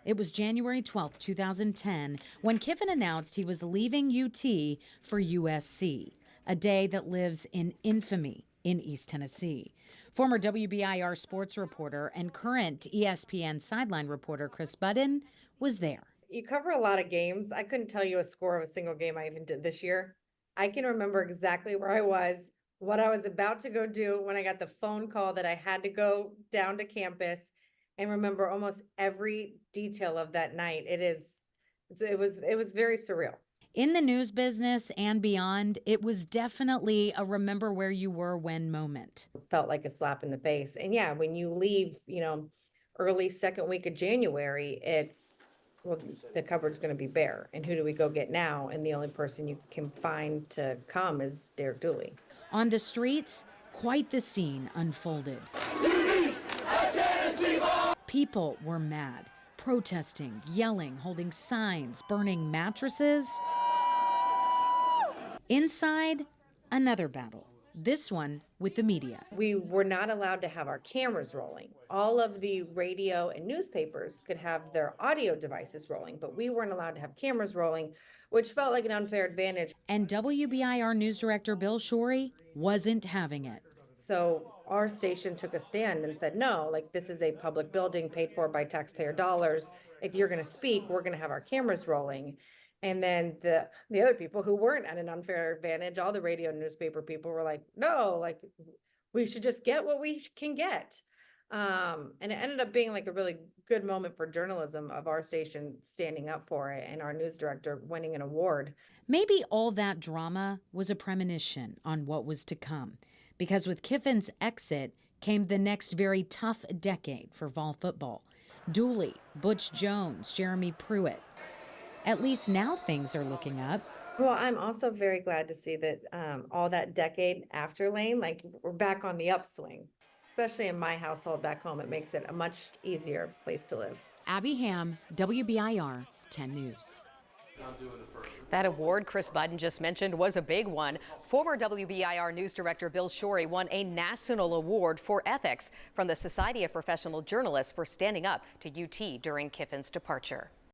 It was January 12, 2010, when Kiffin announced he was leaving UT for USC, a day that lives in infamy in East Tennessee. Former WBIR sports reporter and current ESPN sideline reporter Chris Budden was there. You cover a lot of games. I couldn't tell you a score of a single game I even did this year. I can remember exactly where I was, what I was about to go do when I got the phone call that I had to go down to campus, and remember almost every detail of that night. It was very surreal. In the news business and beyond, it was definitely a remember where you were when moment. Felt like a slap in the face. And yeah, when you leave, early second week of January, the cupboard's going to be bare. And who do we go get now? And the only person you can find to come is Derek Dooley. On the streets, quite the scene unfolded. People were mad, protesting, yelling, holding signs, burning mattresses. Inside, another battle, this one with the media. We were not allowed to have our cameras rolling. All of the radio and newspapers could have their audio devices rolling, but we weren't allowed to have cameras rolling, which felt like an unfair advantage. And WBIR news director Bill Shorey wasn't having it. So our station took a stand and said, no, this is a public building paid for by taxpayer dollars. If you're going to speak, we're going to have our cameras rolling. And then the other people who weren't at an unfair advantage, all the radio and newspaper people were like, no, we should just get what we can get. And it ended up being a really good moment for journalism of our station standing up for it and our news director winning an award. Maybe all that drama was a premonition on what was to come, because with Kiffin's exit came the next very tough decade for vol football. Dooley, Butch Jones, Jeremy Pruitt. At least now things are looking up. Well, I'm also very glad to see that all that decade after Lane, we're back on the upswing. Especially in my household back home, it makes it a much easier place to live. Abby Ham, WBIR 10 News. That award Chris Budden just mentioned was a big one. Former WBIR news director Bill Shorey won a national award for ethics from the Society of Professional Journalists for standing up to UT during Kiffin's departure.